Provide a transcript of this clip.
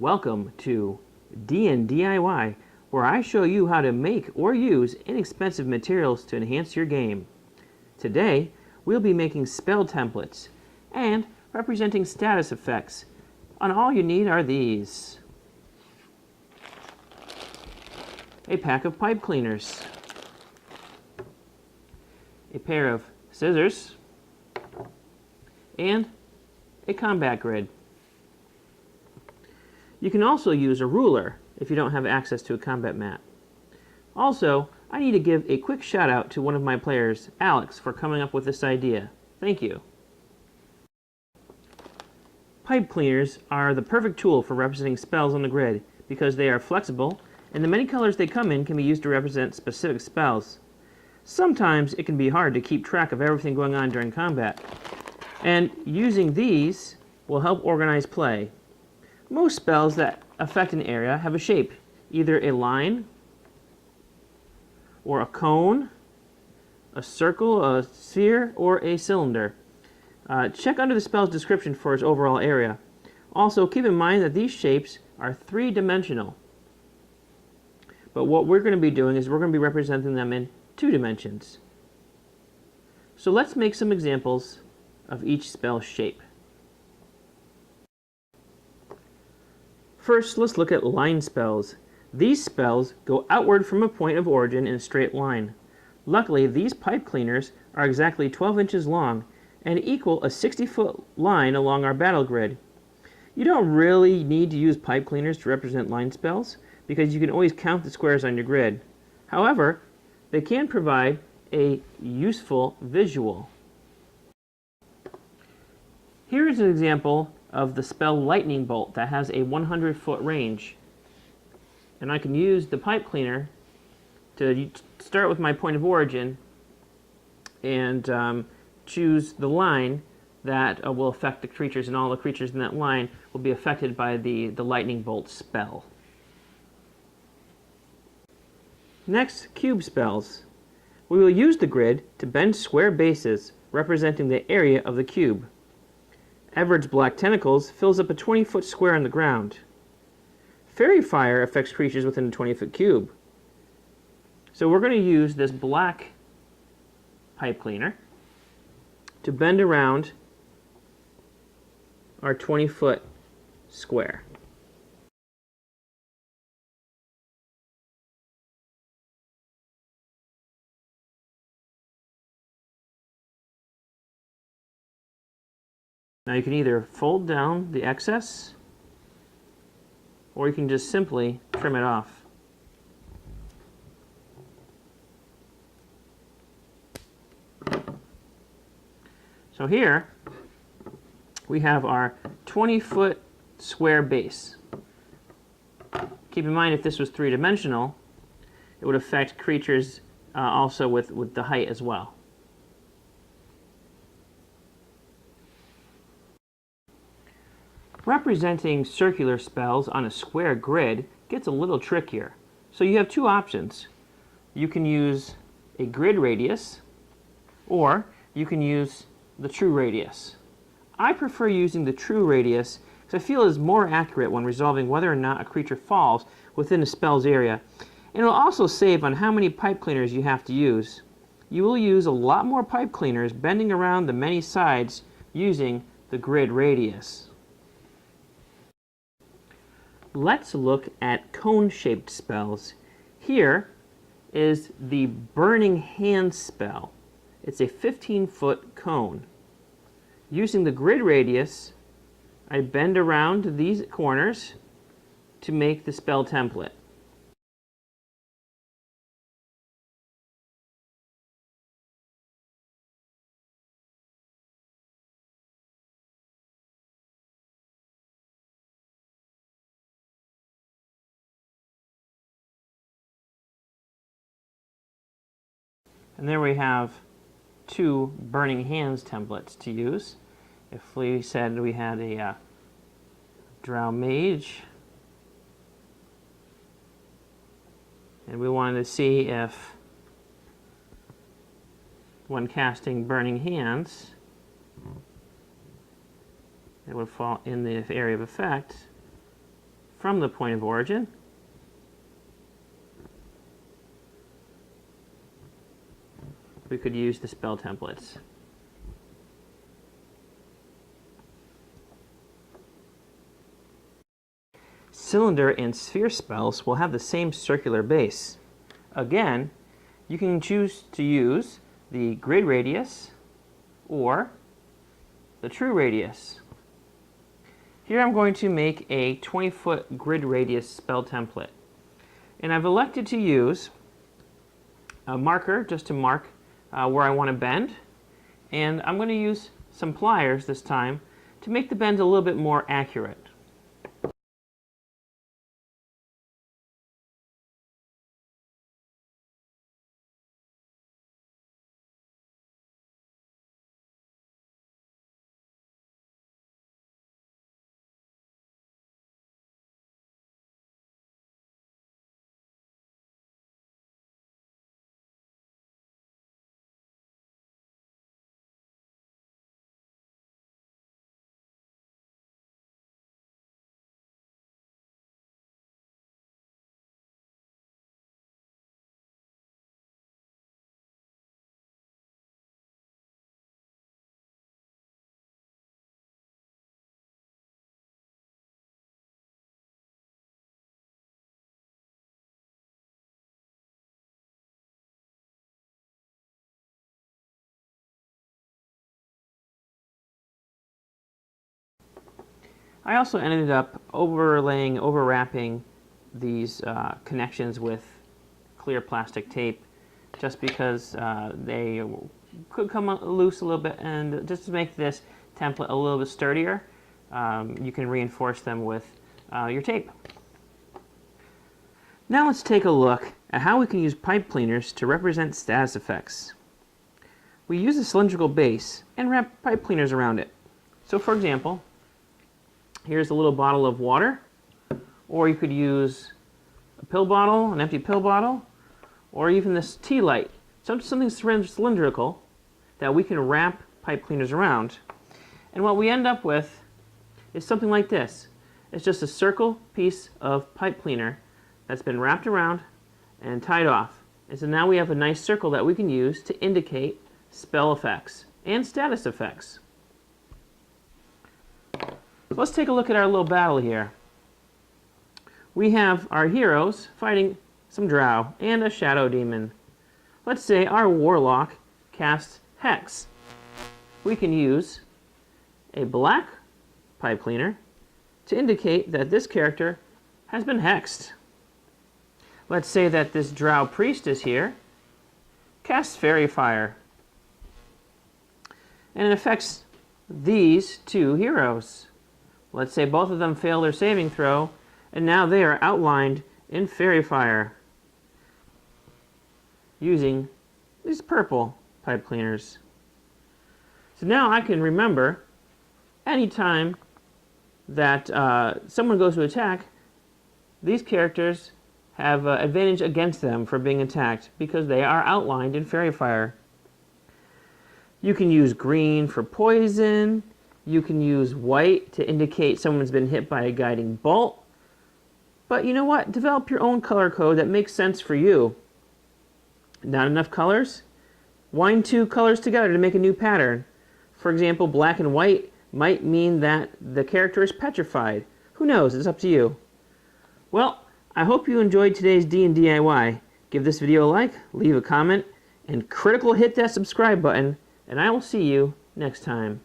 Welcome to D&DIY, where I show you how to make or use inexpensive materials to enhance your game. Today, we'll be making spell templates and representing status effects. And all you need are these. A pack of pipe cleaners, a pair of scissors, and a combat grid. You can also use a ruler if you don't have access to a combat mat. Also, I need to give a quick shout out to one of my players, Alex, for coming up with this idea. Thank you. Pipe cleaners are the perfect tool for representing spells on the grid because they are flexible and the many colors they come in can be used to represent specific spells. Sometimes it can be hard to keep track of everything going on during combat, and using these will help organize play. Most spells that affect an area have a shape, either a line, or a cone, a circle, a sphere, or a cylinder. Check under the spell's description for its overall area. Also, keep in mind that these shapes are three-dimensional. But what we're going to be doing is we're going to be representing them in 2 dimensions. So let's make some examples of each spell shape. First, let's look at line spells. These spells go outward from a point of origin in a straight line. Luckily, these pipe cleaners are exactly 12 inches long and equal a 60-foot line along our battle grid. You don't really need to use pipe cleaners to represent line spells because you can always count the squares on your grid. However, they can provide a useful visual. Here is an example of the spell Lightning Bolt that has a 100-foot range. And I can use the pipe cleaner to start with my point of origin and choose the line that will affect the creatures, and all the creatures in that line will be affected by the Lightning Bolt spell. Next, cube spells. We will use the grid to bend square bases representing the area of the cube. Everett's Black Tentacles fills up a 20-foot square on the ground. Fairy Fire affects creatures within a 20-foot cube. So we're going to use this black pipe cleaner to bend around our 20-foot square. Now you can either fold down the excess, or you can just simply trim it off. So here we have our 20-foot square base. Keep in mind, if this was three-dimensional, it would affect creatures also with the height as well. Representing circular spells on a square grid gets a little trickier. So you have 2 options. You can use a grid radius, or you can use the true radius. I prefer using the true radius because I feel it is more accurate when resolving whether or not a creature falls within a spell's area. And it will also save on how many pipe cleaners you have to use. You will use a lot more pipe cleaners bending around the many sides using the grid radius. Let's look at cone-shaped spells. Here is the Burning Hand spell. It's a 15-foot cone. Using the grid radius, I bend around these corners to make the spell template. And there we have 2 Burning Hands templates to use. If we said we had a Drow Mage, and we wanted to see if, when casting Burning Hands, it would fall in the area of effect from the point of origin. We could use the spell templates. Cylinder and sphere spells will have the same circular base. Again, you can choose to use the grid radius or the true radius. Here I'm going to make a 20-foot grid radius spell template. And I've elected to use a marker just to mark where I want to bend. And I'm going to use some pliers this time to make the bend a little bit more accurate. I also ended up overwrapping these connections with clear plastic tape just because they could come loose a little bit, and just to make this template a little bit sturdier, you can reinforce them with your tape. Now let's take a look at how we can use pipe cleaners to represent status effects. We use a cylindrical base and wrap pipe cleaners around it. So for example, here's a little bottle of water, or you could use a pill bottle, an empty pill bottle, or even this tea light. Something cylindrical that we can wrap pipe cleaners around. And what we end up with is something like this. It's just a circle piece of pipe cleaner that's been wrapped around and tied off. And so now we have a nice circle that we can use to indicate spell effects and status effects. Let's take a look at our little battle here. We have our heroes fighting some drow and a shadow demon. Let's say our warlock casts Hex. We can use a black pipe cleaner to indicate that this character has been hexed. Let's say that this drow priestess here casts Fairy Fire. And it affects these two heroes. Let's say both of them fail their saving throw, and now they are outlined in Fairy Fire using these purple pipe cleaners. So now I can remember anytime that someone goes to attack, these characters have advantage against them for being attacked because they are outlined in Fairy Fire. You can use green for poison. You can use white to indicate someone's been hit by a guiding bolt. But you know what? Develop your own color code that makes sense for you. Not enough colors? Wind two colors together to make a new pattern. For example, black and white might mean that the character is petrified. Who knows? It's up to you. Well, I hope you enjoyed today's D&DIY. Give this video a like, leave a comment, and critical hit that subscribe button, and I will see you next time.